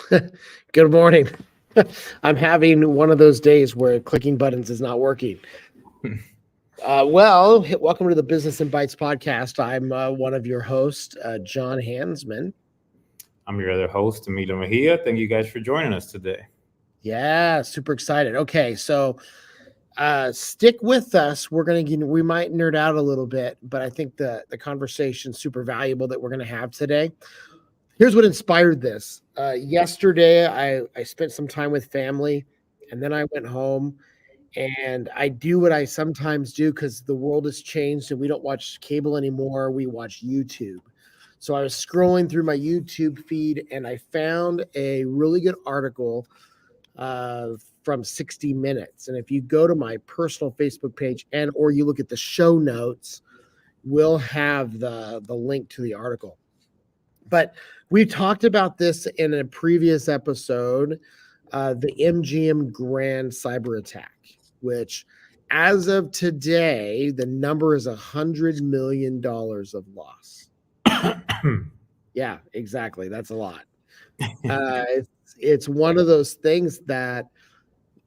Good morning. I'm having one of those days where clicking buttons is not working. Welcome to the Business and Bytes podcast. I'm one of your hosts, John Hansman. I'm your other host, Emilio Mejia. Thank you guys for joining us today. Yeah, super excited. Okay, so stick with us. We might nerd out a little bit, but I think the conversation's super valuable that we're gonna have today. Here's what inspired this. Yesterday, I spent some time with family, and then I went home. And I do what I sometimes do because the world has changed and we don't watch cable anymore. We watch YouTube. So I was scrolling through my YouTube feed and I found a really good article from 60 Minutes. And if you go to my personal Facebook page or you look at the show notes, we'll have the link to the article. But we talked about this in a previous episode, the MGM Grand cyber attack, which as of today, the number is $100 million of loss. Yeah, exactly. That's a lot. It's one of those things that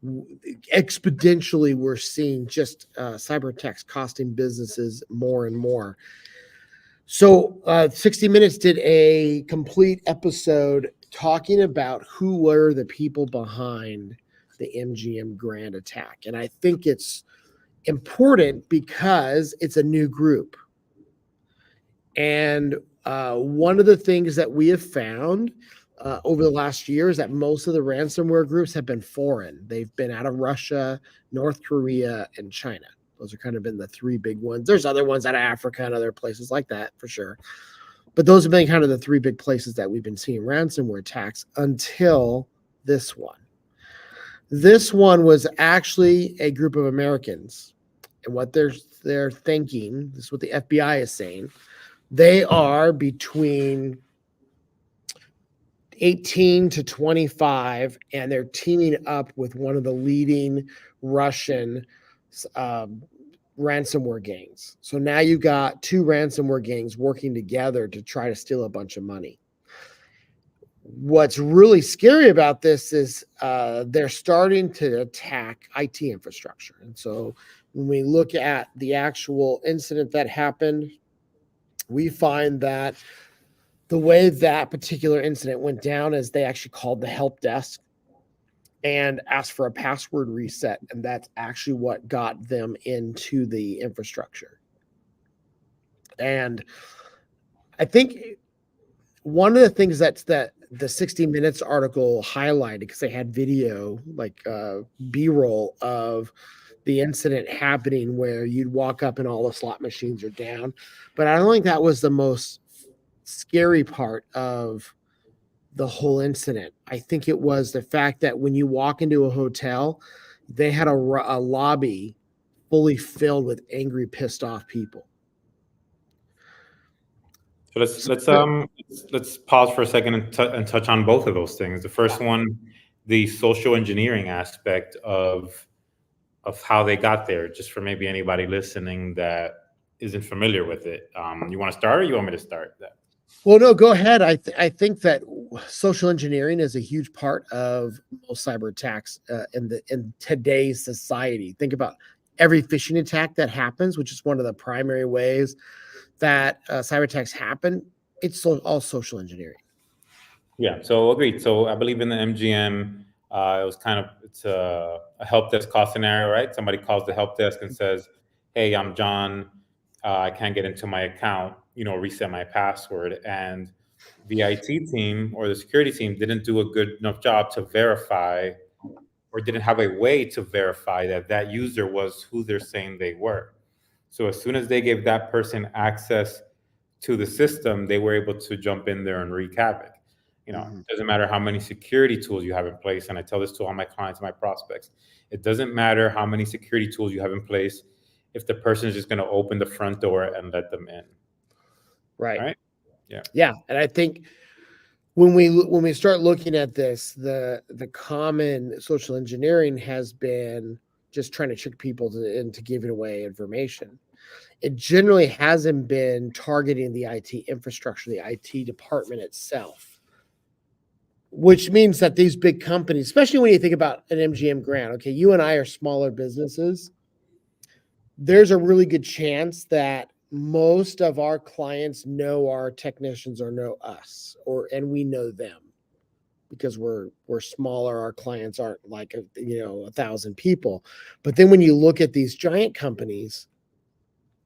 exponentially we're seeing just cyber attacks costing businesses more and more. So 60 Minutes did a complete episode talking about who were the people behind the MGM Grand attack. And I think it's important because it's a new group. And one of the things that we have found over the last year is that most of the ransomware groups have been foreign. They've been out of Russia, North Korea, and China. Those are kind of been the three big ones. There's other ones out of Africa and other places like that for sure. But those have been kind of the three big places that we've been seeing ransomware attacks until this one. This one was actually a group of Americans. And what they're thinking, this is what the FBI is saying, they are between 18 to 25, and they're teaming up with one of the leading Russian ransomware gangs. So now you got two ransomware gangs working together to try to steal a bunch of money. What's really scary about this is they're starting to attack IT infrastructure. And so when we look at the actual incident that happened, we find that the way that particular incident went down is they actually called the help desk and asked for a password reset. And that's actually what got them into the infrastructure. And I think one of the things that the 60 Minutes article highlighted, because they had video, like B-roll of the incident happening where you'd walk up and all the slot machines are down. But I don't think that was the most scary part of the whole incident. I think it was the fact that when you walk into a hotel, they had a lobby fully filled with angry, pissed off people. So let's pause for a second and touch on both of those things. The first one, the social engineering aspect of how they got there, just for maybe anybody listening that isn't familiar with it. You want to start, or you want me to start that? Well, no, go ahead. I think that social engineering is a huge part of most cyber attacks in today's society. Think about every phishing attack that happens, which is one of the primary ways that cyber attacks happen. It's all social engineering. Yeah, so agreed. So I believe in the MGM, it was it's a help desk call scenario, right? Somebody calls the help desk and says, "Hey, I'm John. I can't get into my account. Reset my password." And the IT team or the security team didn't do a good enough job to verify, or didn't have a way to verify that user was who they're saying they were. So as soon as they gave that person access to the system, they were able to jump in there and wreak havoc. It doesn't matter how many security tools you have in place. And I tell this to all my clients and my prospects. It doesn't matter how many security tools you have in place if the person is just going to open the front door and let them in. Right? Yeah. Yeah. And I think when we start looking at this, the common social engineering has been just trying to trick people into giving away information. It generally hasn't been targeting the IT infrastructure, the IT department itself. which means that these big companies, especially when you think about an MGM grant, okay, you and I are smaller businesses. There's a really good chance that most of our clients know our technicians or know us, and we know them because we're smaller. Our clients aren't like 1,000 people. But then when you look at these giant companies,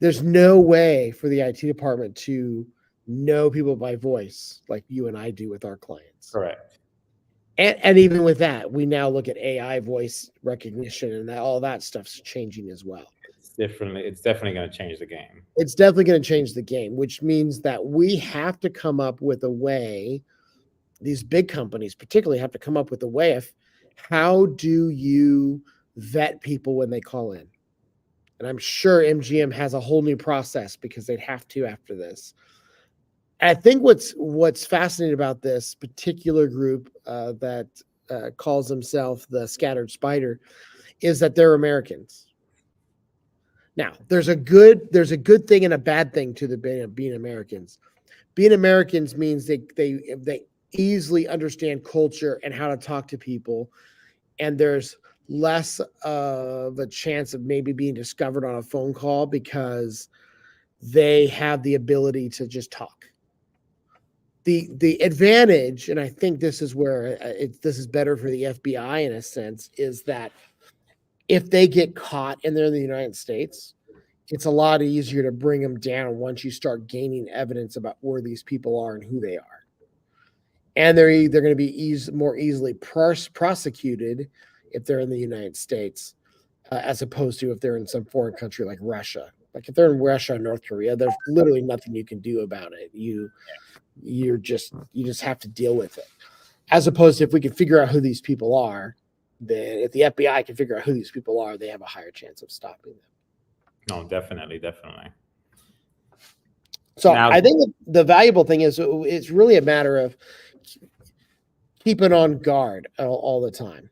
there's no way for the IT department to know people by voice like you and I do with our clients. Correct. And even with that, we now look at AI voice recognition, and all that stuff's changing as well. It's definitely going to change the game. It's definitely going to change the game, which means that we have to come up with a way. These big companies particularly have to come up with a way of how do you vet people when they call in? And I'm sure MGM has a whole new process because they'd have to after this. I think what's fascinating about this particular group that calls themselves the Scattered Spider is that they're Americans. Now, there's a good thing and a bad thing to being Americans. Being Americans means they easily understand culture and how to talk to people, and there's less of a chance of maybe being discovered on a phone call because they have the ability to just talk. The advantage, and I think this is where this is better for the FBI in a sense, is that if they get caught and they're in the United States, it's a lot easier to bring them down once you start gaining evidence about where these people are and who they are. And they're going to be more easily prosecuted if they're in the United States, as opposed to if they're in some foreign country like Russia. Like if they're in Russia or North Korea, there's literally nothing you can do about it. You just have to deal with it. As opposed to if we can figure out who these people are, then if the FBI can figure out who these people are, they have a higher chance of stopping them. No, definitely. So now, I think the valuable thing is it's really a matter of keeping on guard all the time.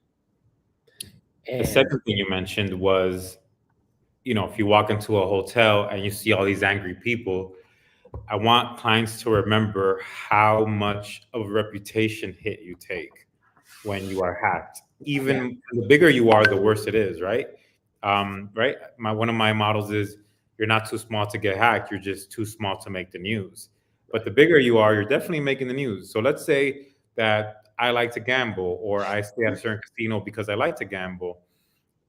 And the second thing you mentioned was, if you walk into a hotel and you see all these angry people, I want clients to remember how much of a reputation hit you take when you are hacked. Even the bigger you are, the worse it is, right? Right. One of my models is you're not too small to get hacked. You're just too small to make the news. But the bigger you are, you're definitely making the news. So let's say that I like to gamble, or I stay at a certain casino because I like to gamble.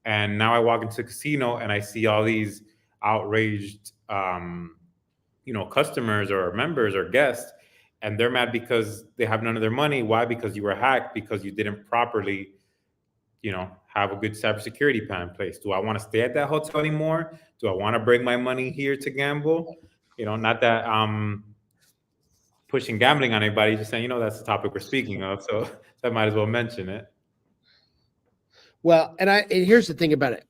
And now I walk into a casino and I see all these outraged, customers or members or guests, and they're mad because they have none of their money. Why? Because you were hacked, because you didn't properly, have a good cybersecurity plan in place. Do I want to stay at that hotel anymore? Do I want to bring my money here to gamble? Not that pushing gambling on anybody, just saying, that's the topic we're speaking of. So I might as well mention it. Well, and here's the thing about it.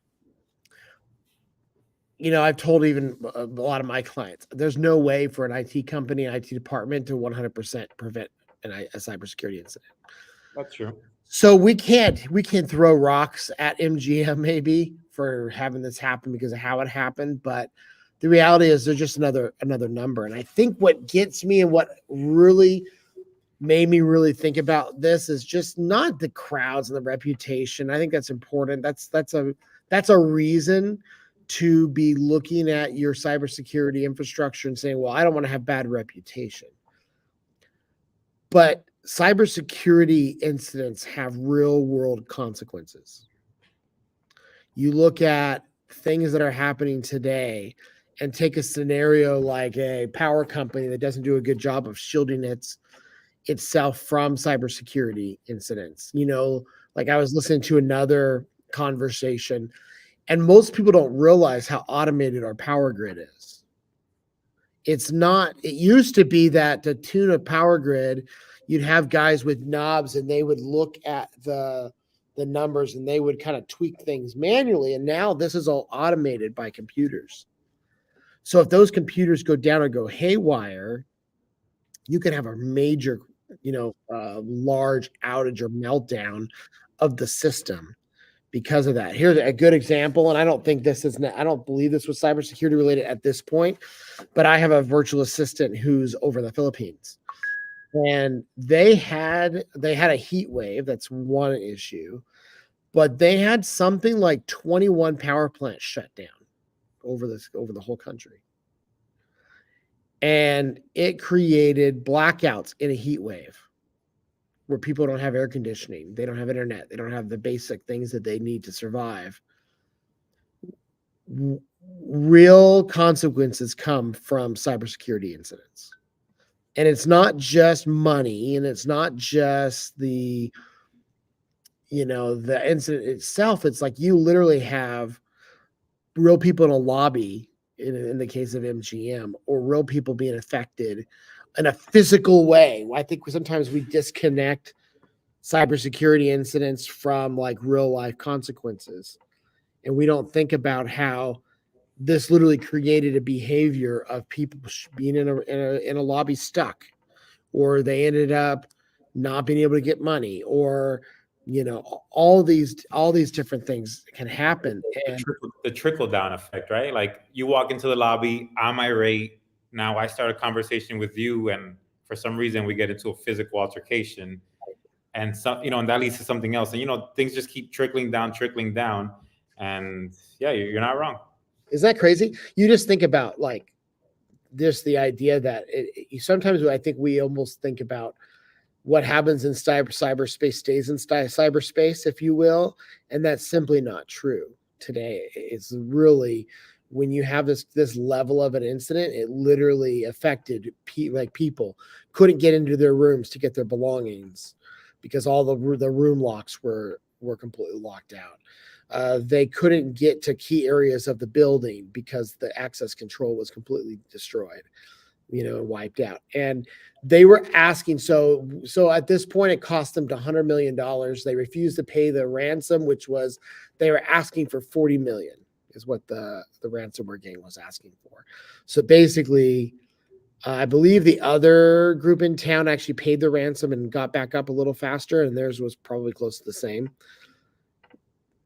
I've told even a lot of my clients, there's no way for an IT company, IT department to 100% prevent a cybersecurity incident. That's true. So we can throw rocks at MGM maybe for having this happen because of how it happened, but the reality is they're just another number. And I think what gets me and what really made me really think about this is just not the crowds and the reputation. I think that's important. That's a reason to be looking at your cybersecurity infrastructure and saying, well, I don't want to have bad reputation. But cybersecurity incidents have real world consequences. You look at things that are happening today and take a scenario like a power company that doesn't do a good job of shielding itself from cybersecurity incidents. Like I was listening to another conversation, and most people don't realize how automated our power grid is. It's not, it used to be that to tune a power grid, you'd have guys with knobs and they would look at the numbers and they would kind of tweak things manually. And now this is all automated by computers. So if those computers go down or go haywire, you can have a major, large outage or meltdown of the system because of that. Here's a good example, and I don't believe this was cybersecurity related at this point, but I have a virtual assistant who's over the Philippines. And they had a heat wave. That's one issue, but they had something like 21 power plants shut down over the whole country. And it created blackouts in a heat wave where people don't have air conditioning, they don't have internet, they don't have the basic things that they need to survive. Real consequences come from cybersecurity incidents. And it's not just money, and it's not just the incident itself. It's like you literally have real people in a lobby in the case of MGM, or real people being affected in a physical way. I think sometimes we disconnect cybersecurity incidents from like real life consequences, and we don't think about how this literally created a behavior of people being in a lobby stuck, or they ended up not being able to get money, or all these different things can happen. And The trickle down effect, right? Like you walk into the lobby, I'm irate. Now I start a conversation with you, and for some reason we get into a physical altercation, and and that leads to something else, and things just keep trickling down, and yeah, you're not wrong. Isn't that crazy? You just think about like just the idea that sometimes I think we almost think about what happens in cyberspace stays in cyberspace, if you will, and that's simply not true today. It's really, when you have this level of an incident, it literally affected people couldn't get into their rooms to get their belongings because all the room locks were completely locked out. They couldn't get to key areas of the building because the access control was completely destroyed, wiped out. And they were asking, so at this point, it cost them $100 million. They refused to pay the ransom, which was, they were asking for 40 million is what the ransomware gang was asking for. So basically, I believe the other group in town actually paid the ransom and got back up a little faster, and theirs was probably close to the same.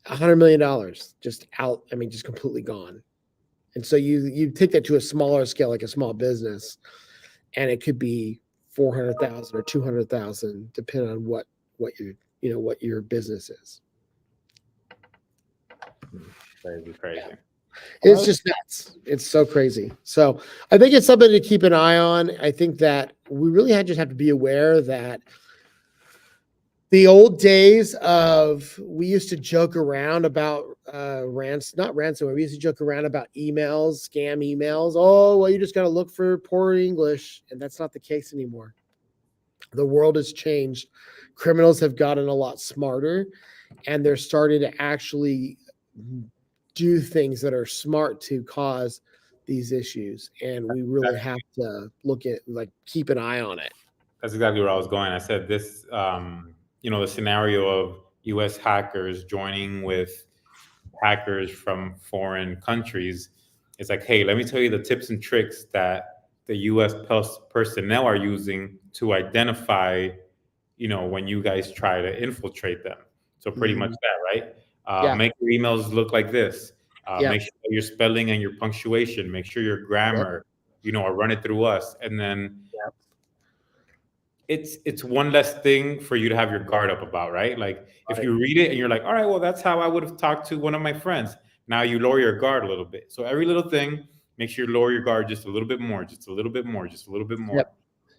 $100 million just out. I mean, just completely gone. And so you take that to a smaller scale, like a small business, and it could be 400,000 or 200,000, depending on what your business is. Crazy. It's just nuts. It's so crazy. So I think it's something to keep an eye on. I think that we really just have to be aware that the old days of, we used to joke around about not ransomware. We used to joke around about emails, scam emails. Oh, well, you just got to look for poor English. And that's not the case anymore. The world has changed. Criminals have gotten a lot smarter, and they're starting to actually do things that are smart to cause these issues. And we really have to keep an eye on it. That's exactly where I was going. I said this, the scenario of U.S. hackers joining with hackers from foreign countries. It's like, hey, let me tell you the tips and tricks that the U.S. personnel are using to identify, when you guys try to infiltrate them. So pretty much that, right? Make your emails look like this. Make sure your spelling and your punctuation. Make sure your grammar, or run it through us, and then. It's one less thing for you to have your guard up about, right? Like if you read it and you're like, all right, well, that's how I would have talked to one of my friends. Now you lower your guard a little bit. So every little thing, make sure you lower your guard just a little bit more, just a little bit more, just a little bit more. Yep.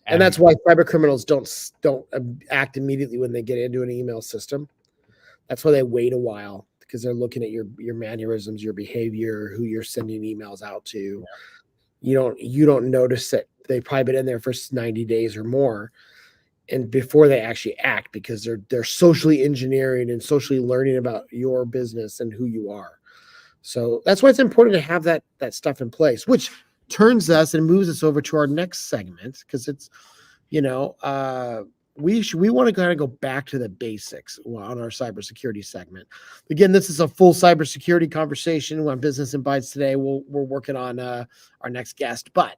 And that's why cyber criminals don't act immediately when they get into an email system. That's why they wait a while, because they're looking at your mannerisms, your behavior, who you're sending emails out to. Yeah. You don't notice that they've probably been in there for 90 days or more, and before they actually act, because they're socially engineering and socially learning about your business and who you are. So that's why it's important to have that stuff in place, which turns us and moves us over to our next segment, because it's, we want to kind of go back to the basics on our cybersecurity segment. Again, this is a full cybersecurity conversation on Business and Bytes today. We're working on our next guest, but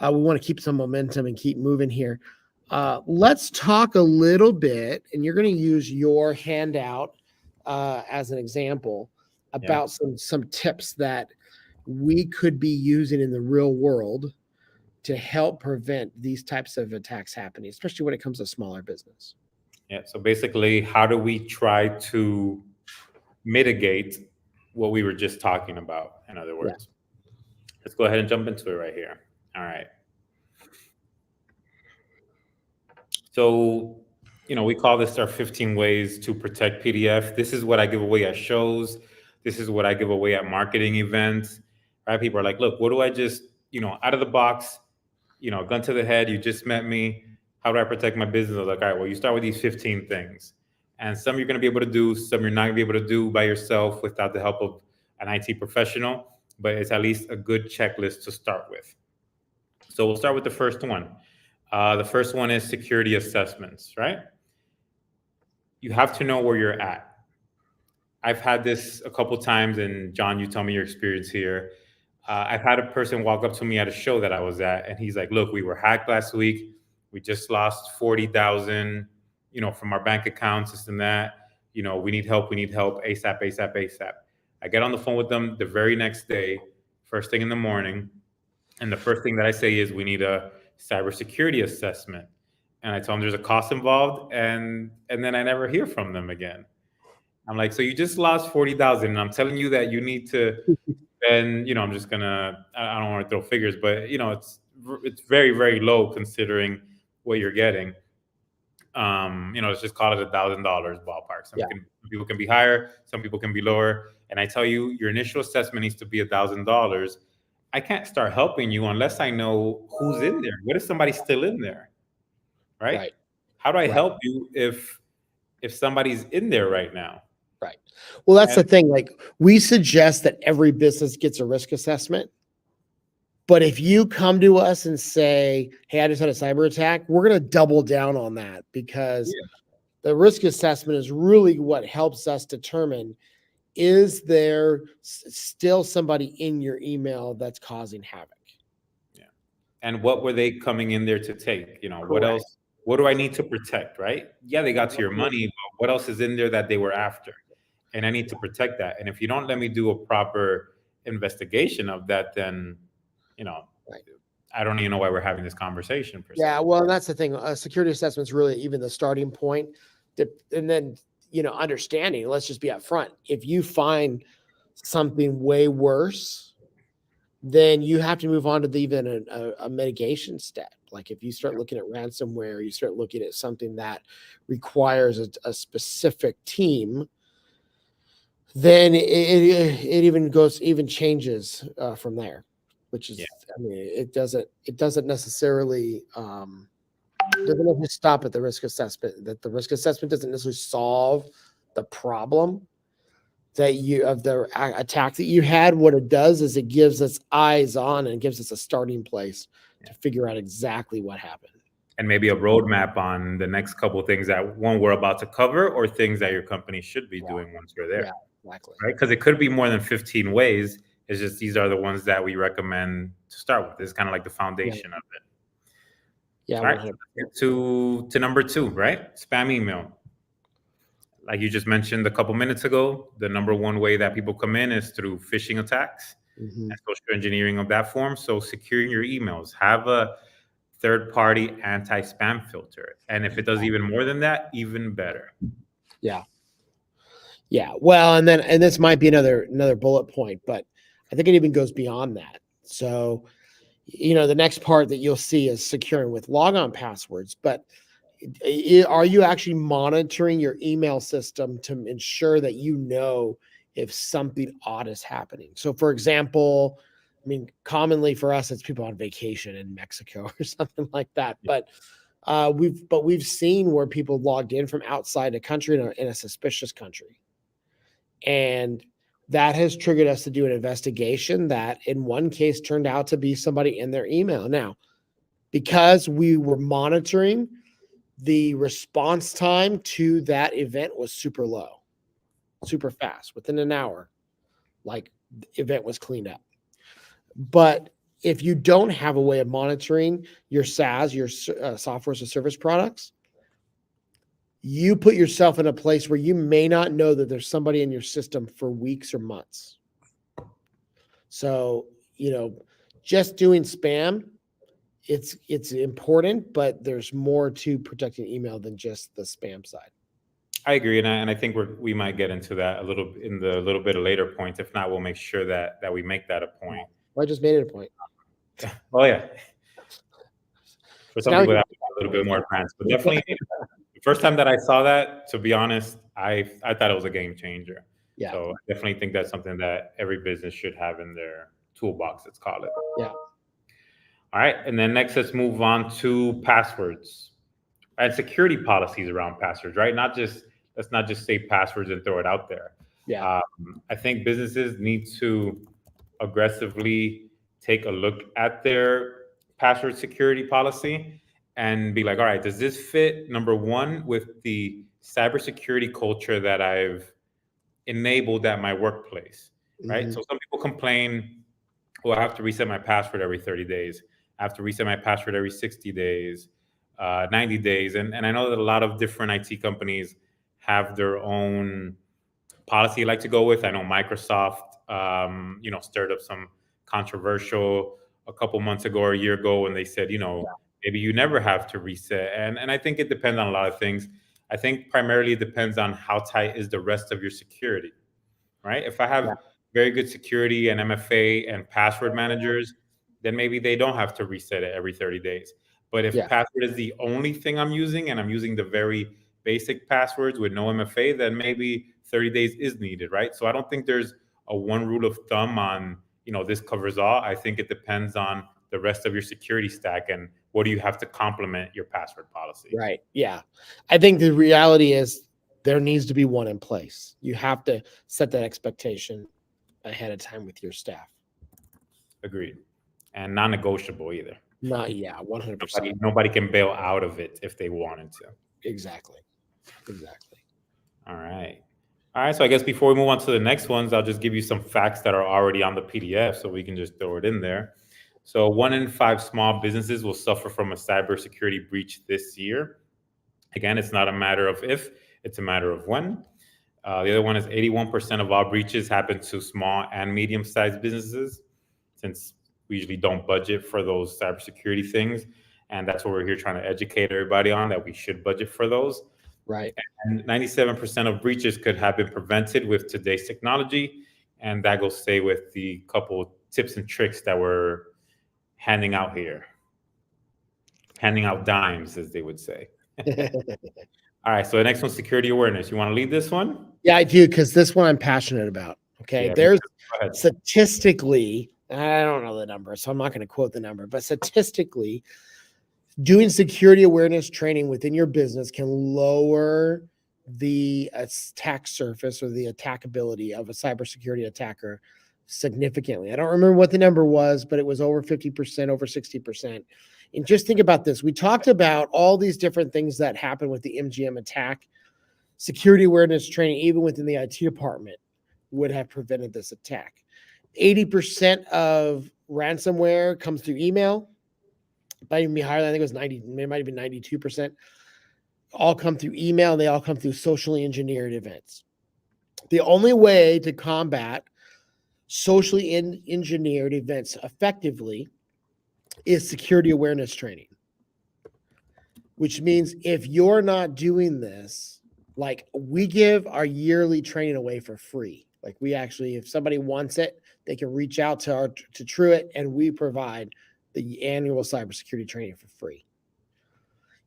we want to keep some momentum and keep moving here. Let's talk a little bit, and you're going to use your handout as an example about some tips that we could be using in the real world to help prevent these types of attacks happening, especially when it comes to smaller business. Yeah. So basically, how do we try to mitigate what we were just talking about? In other words, let's go ahead and jump into it right here. All right. So, we call this our 15 ways to protect PDF. This is what I give away at shows. This is what I give away at marketing events, right? People are like, look, what do I just, out of the box, gun to the head, you just met me. How do I protect my business? I was like, all right, well, you start with these 15 things. And some you're going to be able to do, some you're not going to be able to do by yourself without the help of an IT professional, but it's at least a good checklist to start with. So we'll start with the first one. The first one is security assessments, right? You have to know where you're at. I've had this a couple times, and John, you tell me your experience here. I've had a person walk up to me at a show that I was at, and he's like, look, we were hacked last week. We just lost 40,000, from our bank accounts, this and that. We need help ASAP, ASAP, ASAP. I get on the phone with them the very next day, first thing in the morning. And the first thing that I say is, we need a cybersecurity assessment. And I tell them there's a cost involved, and then I never hear from them again. I'm like, so you just lost 40,000, and I'm telling you that you need to, and I'm just gonna, I don't want to throw figures, but it's very, very low considering what you're getting. Let's just call it $1,000 ballpark. Some people can be higher, some people can be lower. And I tell you, your initial assessment needs to be $1,000. I can't start helping you unless I know who's in there. What if somebody's still in there? Right? How do I help you if somebody's in there right now? Right. Well, that's the thing. Like, we suggest that every business gets a risk assessment. But if you come to us and say, hey, I just had a cyber attack, we're going to double down on that, because the risk assessment is really what helps us determine, is there still somebody in your email that's causing havoc? Yeah. And what were they coming in there to take? What else? What do I need to protect, right? Yeah, they got to your money, but what else is in there that they were after? And I need to protect that. And if you don't let me do a proper investigation of that, then, I don't even know why we're having this conversation. Yeah, well, that's the thing. Security assessment is really even the starting point. And then, understanding, let's just be upfront. If you find something way worse, then you have to move on to even a mitigation step. Like, if you start looking at ransomware, you start looking at something that requires a specific team, then it even changes from there, which is, I mean, it doesn't necessarily stop at the risk assessment. That the risk assessment doesn't necessarily solve the problem of the attack that you had. What it does is it gives us eyes on, and it gives us a starting place to figure out exactly what happened. And maybe a roadmap on the next couple of things that we're about to cover, or things that your company should be doing once you're there. Yeah, exactly. Right? Because it could be more than 15 ways. It's just, these are the ones that we recommend to start with. It's kind of like the foundation of it. Yeah. All right. To number 2, right? Spam email. Like you just mentioned a couple minutes ago, the number one way that people come in is through phishing attacks and social engineering of that form. So securing your emails, have a third-party anti-spam filter. And if it does even more than that, even better. Yeah. Yeah. Well, and this might be another bullet point, but I think it even goes beyond that. So, the next part that you'll see is securing with logon passwords, but are you actually monitoring your email system to ensure that if something odd is happening? So, for example, I mean, commonly for us, it's people on vacation in Mexico or something like that. But we've seen where people logged in from outside a country in a suspicious country, and that has triggered us to do an investigation that in one case turned out to be somebody in their email. Now, because we were monitoring, the response time to that event was super low, super fast. Within an hour, like, the event was cleaned up. But if you don't have a way of monitoring your SaaS, your software as a service products, you put yourself in a place where you may not know that there's somebody in your system for weeks or months. So, just doing spam it's important, but there's more to protecting email than just the spam side. I agree, and I think we might get into that a little in the little bit of later points. If not, we'll make sure that we make that a point. Well, I just made it a point. Oh yeah, for So some now we people can, that's a little bit more advanced, but definitely the first time that I saw that, to be honest, I thought it was a game changer. yeah, So I definitely think that's something that every business should have in their toolbox. Let's call it. yeah, All right, and then next, let's move on to passwords and security policies around passwords. Right, let's not just say passwords and throw it out there. yeah, I think businesses need to aggressively take a look at their password security policy and be like, all right, does this fit, number one, with the cybersecurity culture that I've enabled at my workplace, right? mhm, So some people complain, well, I have to reset my password every 30 days. I have to reset my password every 60 days, 90 days. And I know that a lot of different IT companies have their own policy I like to go with. I know Microsoft, stirred up some controversial a couple months ago or a year ago when they said, maybe you never have to reset. And I think it depends on a lot of things. I think primarily it depends on how tight is the rest of your security, right? If I yeah, have very good security and MFA and password managers, then maybe they don't have to reset it every 30 days. But if yeah, password is the only thing I'm using and I'm using the very basic passwords with no MFA, then maybe 30 days is needed, right? So I don't think there's a one rule of thumb on, this covers all. I think it depends on the rest of your security stack and what do you have to complement your password policy. right, yeah. I think the reality is there needs to be one in place. You have to set that expectation ahead of time with your staff. Agreed. And non-negotiable either. Not, yeah, 100%. Nobody can bail out of it if they wanted to. Exactly. All right. All right. So I guess before we move on to the next ones, I'll just give you some facts that are already on the PDF so we can just throw it in there. So 1 in 5 small businesses will suffer from a cybersecurity breach this year. Again, it's not a matter of if, it's a matter of when. The other one is 81% of all breaches happen to small and medium-sized businesses, since we usually don't budget for those cybersecurity things. And that's what we're here trying to educate everybody on, that we should budget for those. Right. And 97% of breaches could have been prevented with today's technology. And that goes stay with the couple tips and tricks that we're handing out here. Handing out dimes, as they would say. All right, so the next one, security awareness. You want to lead this one? Yeah, I do, because this one I'm passionate about. Okay. Yeah, There's go ahead. statistically, I don't know the number, so I'm not going to quote the number, but statistically, doing security awareness training within your business can lower the attack surface or the attackability of a cybersecurity attacker significantly. I don't remember what the number was, but it was over 50%, over 60%. And just think about this. We talked about all these different things that happen with the MGM attack. Security awareness training, even within the IT department, would have prevented this attack. 80% of ransomware comes through email. It might even be higher. I think it was 90, it might have been 92%. All come through email. They all come through socially engineered events. The only way to combat socially engineered events effectively is security awareness training, which means if you're not doing this, like we give our yearly training away for free. Like we actually, if somebody wants it, they can reach out to Truett and we provide the annual cybersecurity training for free.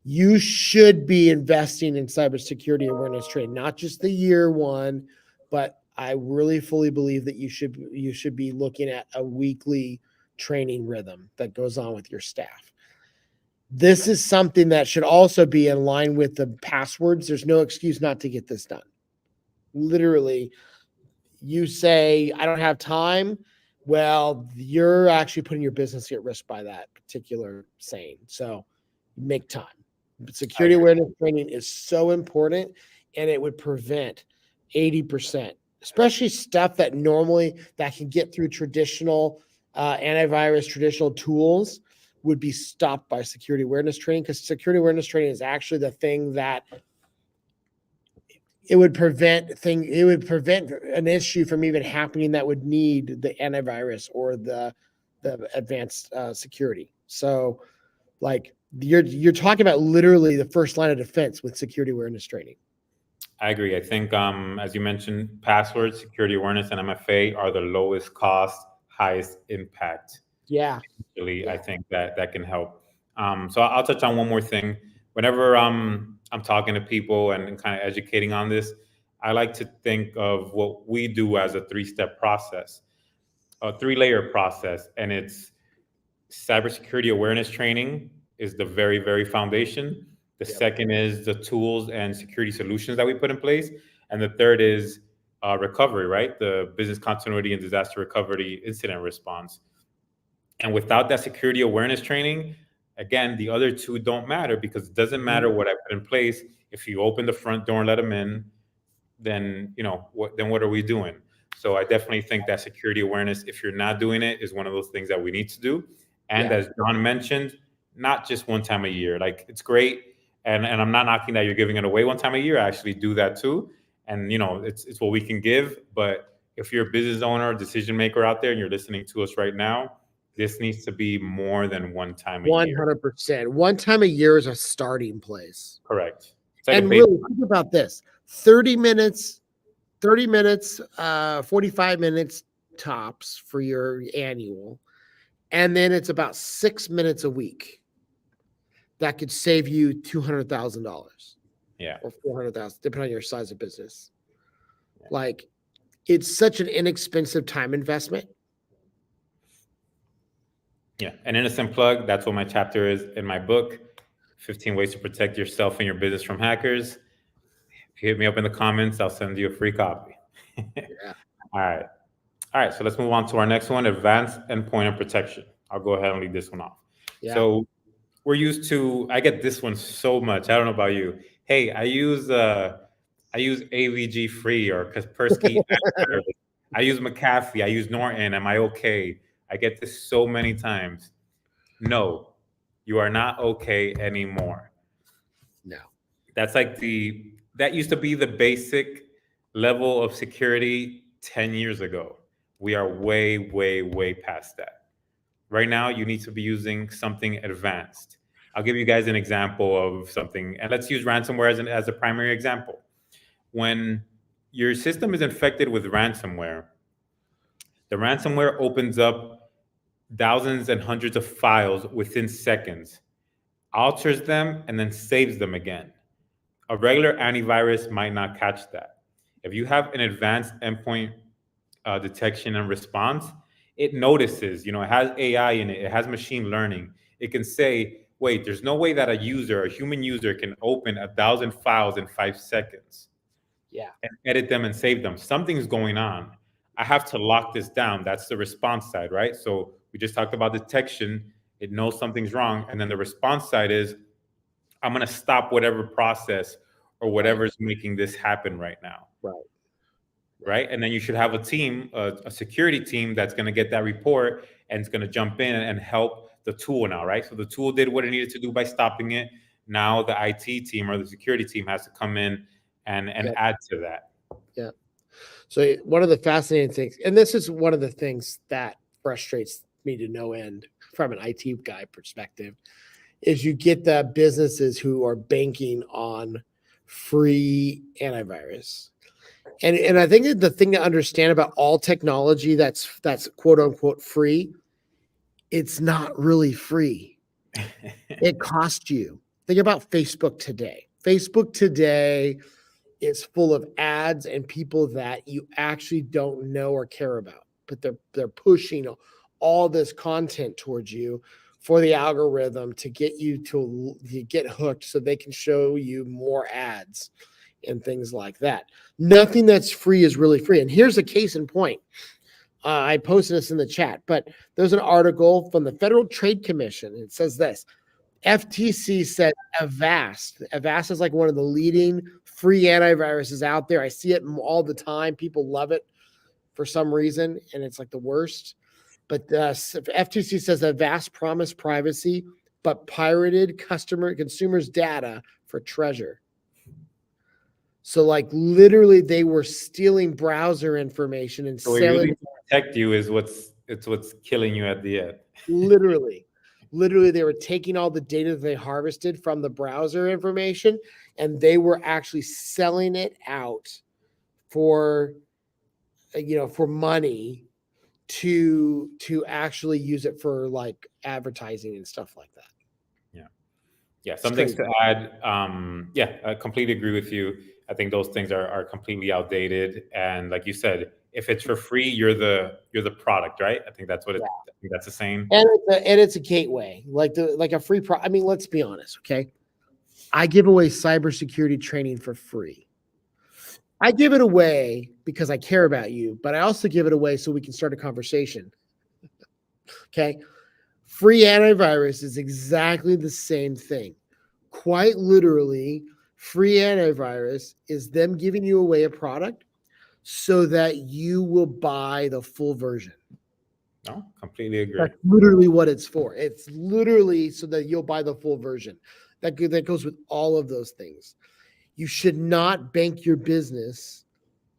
You should be investing in cybersecurity awareness training, not just the year one, but I really fully believe that you should be looking at a weekly training rhythm that goes on with your staff. This is something that should also be in line with the passwords. There's no excuse not to get this done. Literally, you say, I don't have time. Well, you're actually putting your business at risk by that particular saying. So make time. But security awareness training is so important, and it would prevent 80%, especially stuff that normally that can get through traditional antivirus, traditional tools, would be stopped by security awareness training, because security awareness training is actually the thing that it would prevent an issue from even happening that would need the antivirus or the advanced security. So Like you're talking about literally the first line of defense with security awareness training. I agree. I think, as you mentioned, passwords, security awareness, and MFA are the lowest cost, highest impact. Yeah. Really, I think that can help. So I'll touch on one more thing. Whenever I'm talking to people and kind of educating on this, I like to think of what we do as a three-step process, a three-layer process, and it's cybersecurity awareness training is the very, very foundation. The second is the tools and security solutions that we put in place. And the third is recovery, right? The business continuity and disaster recovery incident response. And without that security awareness training, again, the other two don't matter because it doesn't matter what I put in place. If you open the front door and let them in, then what are we doing? So I definitely think that security awareness, if you're not doing it, is one of those things that we need to do. And as John mentioned, not just one time a year. Like it's great, and I'm not knocking that you're giving it away one time a year. I actually do that too, and it's what we can give. But if you're a business owner, decision maker out there, and you're listening to us right now, this needs to be more than one time a year. 100%. One time a year is a starting place. Correct. And really think about this: 30 minutes, 45 minutes tops for your annual. And then it's about 6 minutes a week. That could save you $200,000. Yeah. Or 400,000, depending on your size of business. Yeah. Like, it's such an inexpensive time investment. Yeah. An innocent plug. That's what my chapter is in my book, 15 Ways to Protect Yourself and Your Business from Hackers. If you hit me up in the comments, I'll send you a free copy. Yeah. All right, so let's move on to our next one, advanced endpoint and protection. I'll go ahead and leave this one off. Yeah. So we're used to, I get this one so much. I don't know about you. Hey, I use AVG free or Kaspersky. I use McAfee. I use Norton. Am I okay? I get this so many times. No, you are not okay anymore. No. That's like that used to be the basic level of security 10 years ago. We are way, way, way past that. Right now, you need to be using something advanced. I'll give you guys an example of something, and let's use ransomware as a primary example. When your system is infected with ransomware, the ransomware opens up thousands and hundreds of files within seconds, alters them, and then saves them again. A regular antivirus might not catch that. If you have an advanced endpoint detection and response, it notices, it has AI in it, it has machine learning. It can say, wait, there's no way that a human user can open 1,000 files in 5 seconds. Yeah. And edit them and save them. Something's going on. I have to lock this down. That's the response side, right? So we just talked about detection. It knows something's wrong. And then the response side is, I'm going to stop whatever process or whatever is making this happen right now. Right. And then you should have a team, a security team that's going to get that report and it's going to jump in and help the tool now. Right. So the tool did what it needed to do by stopping it. Now the IT team or the security team has to come in and add to that. Yeah. So one of the fascinating things, and this is one of the things that frustrates me to no end from an IT guy perspective, is you get the businesses who are banking on free antivirus. And I think that the thing to understand about all technology that's quote unquote free, it's not really free. It costs you. Think about Facebook today. Facebook today is full of ads and people that you actually don't know or care about, but they're pushing all this content towards you for the algorithm to get you to get hooked so they can show you more ads and things like that. Nothing that's free is really free. And here's a case in point. I posted this in the chat, but there's an article from the Federal Trade Commission. It says this: FTC said Avast is like one of the leading free antiviruses out there. I see it all the time. People love it for some reason, and it's like the worst. But FTC says Avast promised privacy, but pirated consumers' data for treasure. So, like, literally, they were stealing browser information and so selling. To protect you is what's killing you at the end. Literally. Literally, they were taking all the data that they harvested from the browser information, and they were actually selling it out for, for money to actually use it for like advertising and stuff like that. Yeah, some things to add. Yeah, I completely agree with you. I think those things are completely outdated. And like you said, if it's for free, you're the product, right? I think that's what I think that's the same. And it's a gateway, like a free I mean, let's be honest, okay? I give away cybersecurity training for free. I give it away because I care about you, but I also give it away so we can start a conversation. Okay. Free antivirus is exactly the same thing. Quite literally, free antivirus is them giving you away a product so that you will buy the full version. No, completely agree. That's literally what it's for. It's literally so that you'll buy the full version. That goes with all of those things. You should not bank your business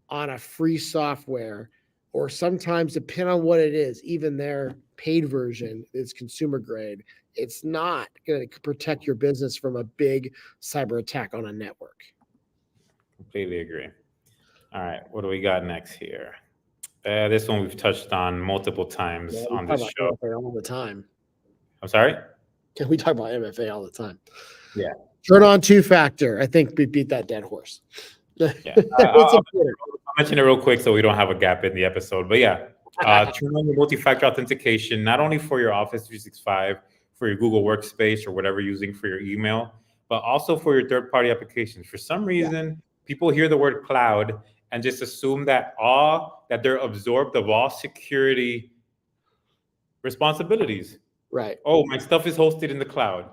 on a free software, or sometimes, depending on what it is, even their paid version is consumer grade. It's not going to protect your business from a big cyber attack on a network. Completely agree. All right, what do we got next here? This one we've touched on multiple times on this show. MFA all the time. I'm sorry? Can we talk about MFA all the time? Yeah. Turn on two-factor. I think we beat that dead horse. Yeah. I'll mention it real quick so we don't have a gap in the episode. But yeah, turn on your multi-factor authentication, not only for your Office 365, for your Google Workspace or whatever you're using for your email, but also for your third-party applications. For some reason, people hear the word cloud and just assume that they're absorbed of all security responsibilities. Right. Oh, my stuff is hosted in the cloud.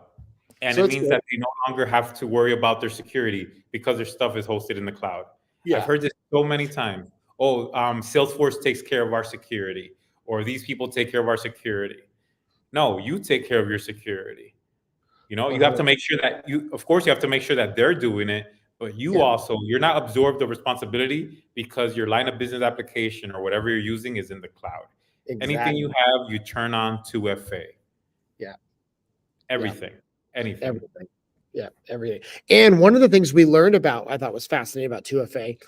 And so it means that they no longer have to worry about their security because their stuff is hosted in the cloud. Yeah. I've heard this so many times. Oh, Salesforce takes care of our security, or these people take care of our security. No, you take care of your security. You have to make sure that you have to make sure that they're doing it, but you're not absorbed the responsibility because your line of business application or whatever you're using is in the cloud. Exactly. Anything you have, you turn on 2FA. Yeah. Everything. Yeah. Anything. Everything. Yeah, everything. And one of the things we learned about, I thought was fascinating about 2FA,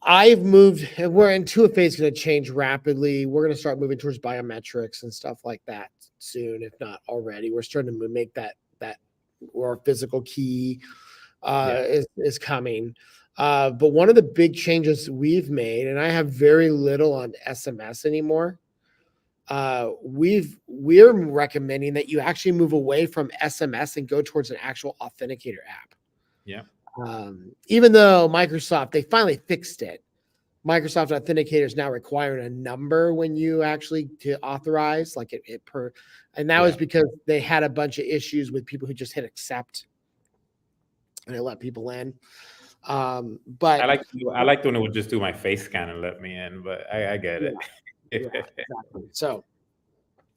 I've moved, and 2FA is going to change rapidly. We're going to start moving towards biometrics and stuff like that soon, if not already. We're starting to make that or physical key is coming. But one of the big changes we've made, and I have very little on SMS anymore, we're recommending that you actually move away from SMS and go towards an actual authenticator app. Yeah. Even though Microsoft, they finally fixed it. Microsoft Authenticator is now requiring a number when you actually to authorize, like and that was because they had a bunch of issues with people who just hit accept and they let people in. But I like when it would just do my face scan and let me in, but I get it. Yeah, exactly. So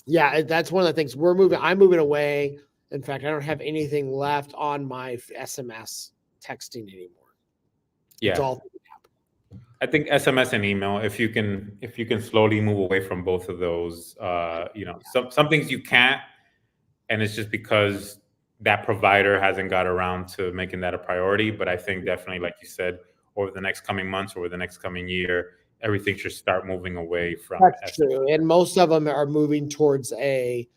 that's one of the things I'm moving away. In fact, I don't have anything left on my SMS texting anymore. Yeah. It's all I think SMS and email, if you can slowly move away from both of those, some things you can't, and it's just because that provider hasn't got around to making that a priority. But I think definitely, like you said, over the next coming months, over the next coming year, everything should start moving away from. That's true, and most of them are moving towards a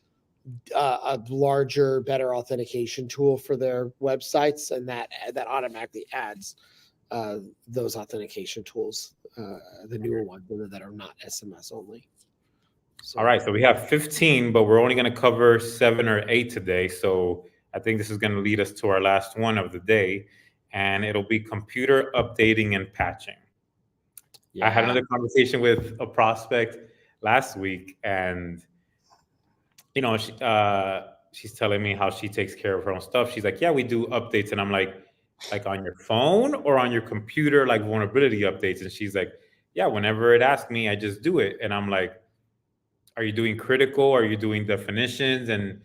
larger, better authentication tool for their websites, and that automatically adds those authentication tools, the newer ones that are not SMS only. So. All right, so we have 15, but we're only going to cover 7 or 8 today. So I think this is going to lead us to our last one of the day, and it'll be computer updating and patching. Yeah. I had another conversation with a prospect last week, and she's telling me how she takes care of her own stuff. She's like, yeah, we do updates. And I'm like on your phone or on your computer, like vulnerability updates? And she's like, yeah, whenever it asks me, I just do it. And I'm like, are you doing critical? Are you doing definitions? And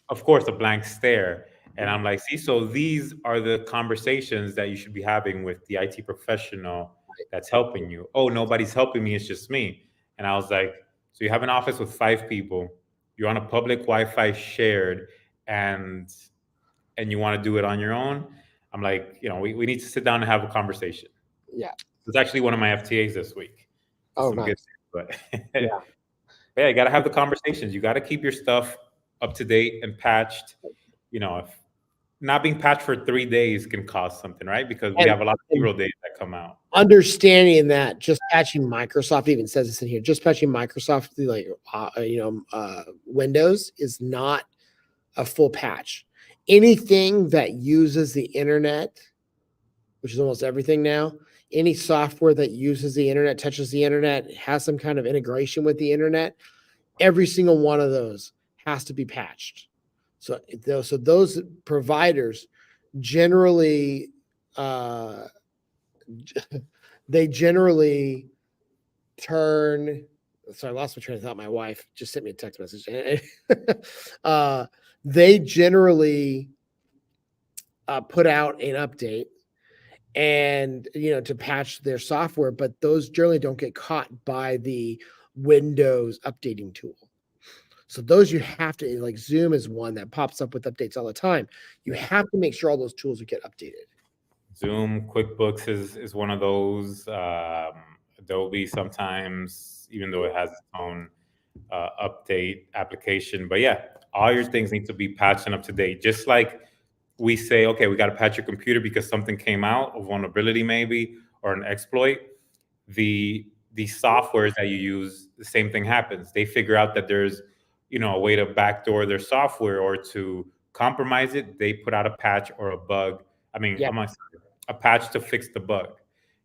of course, a blank stare. And I'm like, see, so these are the conversations that you should be having with the IT professional that's helping you. Oh, nobody's helping me. It's just me. And I was like, so you have an office with 5 people. you're on a public Wi-Fi shared, and you want to do it on your own, I'm like, we need to sit down and have a conversation. Yeah. It's actually one of my FTAs this week. Oh, Some good, nice. but Yeah. yeah, you got to have the conversations. You got to keep your stuff up to date and patched. If not being patched for 3 days can cost something, right? Because we have a lot of 0 days that come out. Understanding that just patching Microsoft, even says this in here, just patching Microsoft Windows is not a full patch. Anything that uses the internet, which is almost everything now, any software that uses the internet, touches the internet, has some kind of integration with the internet, every single one of those has to be patched. So those providers generally, they generally turn. Sorry, I lost my train of thought. My wife just sent me a text message. They generally put out an update and to patch their software, but those generally don't get caught by the Windows updating tool. So those you have to, like Zoom is one that pops up with updates all the time. You have to make sure all those tools get updated. Zoom, QuickBooks is one of those. Adobe sometimes, even though it has its own update application. But yeah, all your things need to be patched and up to date. Just like we say, okay, we got to patch your computer because something came out, a vulnerability maybe, or an exploit. The softwares that you use, the same thing happens. They figure out that there's a way to backdoor their software or to compromise it. They put out a patch or a bug. A patch to fix the bug.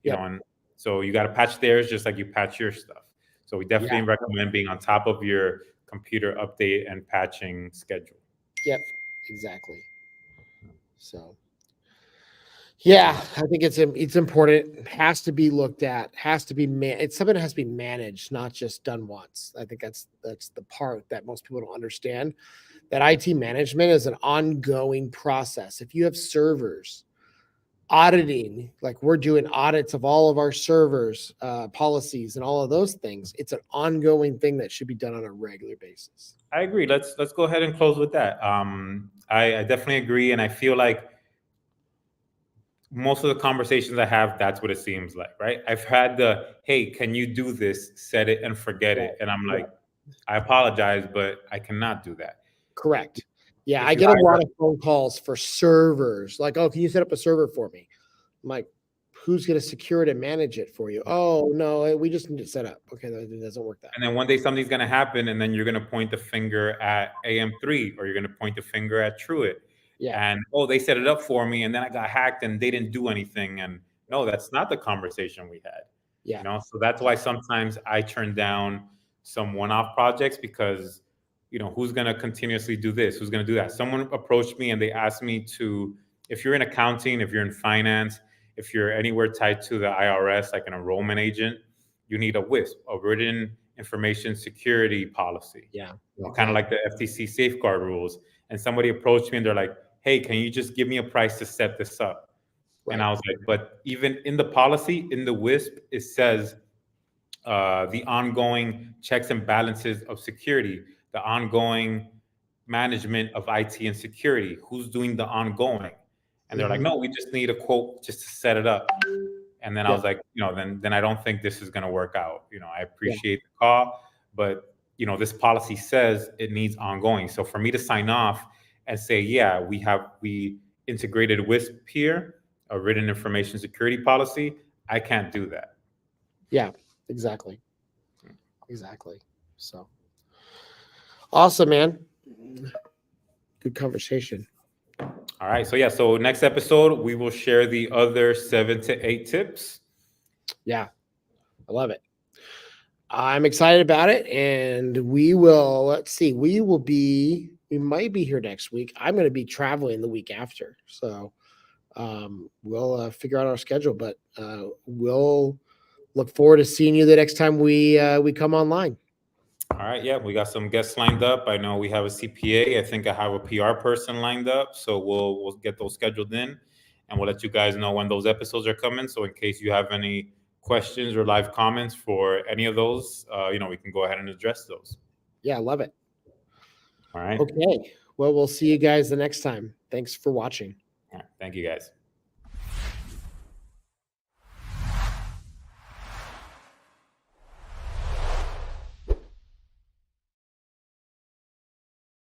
And so you got to patch theirs just like you patch your stuff. So we definitely recommend being on top of your computer update and patching schedule. Yep, exactly. So yeah, I think it's important. It has to be looked at, has to be it's something that has to be managed, not just done once. I think that's the part that most people don't understand, that IT management is an ongoing process. If you have servers, auditing, like we're doing audits of all of our servers, policies and all of those things, it's an ongoing thing that should be done on a regular basis. I agree. Let's go ahead and close with that. I definitely agree, and I feel like most of the conversations I have, that's what it seems like, right? I've had hey, can you do this? Set it and forget it. And I'm like, I apologize, but I cannot do that. Correct. Yeah, I get a lot of phone calls for servers. Like, oh, can you set up a server for me? I'm like, who's going to secure it and manage it for you? Oh, no, we just need it set up. Okay, that doesn't work that. And then one day something's going to happen, and then you're going to point the finger at AM3, or you're going to point the finger at Truett. Yeah. And, oh, they set it up for me, and then I got hacked, and they didn't do anything. And no, that's not the conversation we had. Yeah. So that's why sometimes I turn down some one-off projects because, who's going to continuously do this? Who's going to do that? Someone approached me and they asked me to, if you're in accounting, if you're in finance, if you're anywhere tied to the IRS, like an enrollment agent, you need a WISP, a written information security policy. Yeah. Kind of like the FTC safeguard rules. And somebody approached me and they're like, hey, can you just give me a price to set this up? Right. And I was like, but even in the policy, in the WISP, it says the ongoing checks and balances of security, the ongoing management of IT and security, who's doing the ongoing. And they're like, no, we just need a quote just to set it up. And then I was like, then I don't think this is going to work out. I appreciate the call, but this policy says it needs ongoing. So for me to sign off and say, yeah, we integrated WISP here, a written information security policy, I can't do that. Yeah, exactly. So awesome, man. Good conversation. All right. So next episode, we will share the other 7 to 8 tips. Yeah, I love it. I'm excited about it. And we might be here next week. I'm going to be traveling the week after. So we'll figure out our schedule, but we'll look forward to seeing you the next time we come online. All right. Yeah, we got some guests lined up. I know we have a CPA. I think I have a PR person lined up. So we'll get those scheduled in, and we'll let you guys know when those episodes are coming. So in case you have any questions or live comments for any of those, we can go ahead and address those. Yeah, I love it. All right. Okay. Well, we'll see you guys the next time. Thanks for watching. All right. Thank you, guys.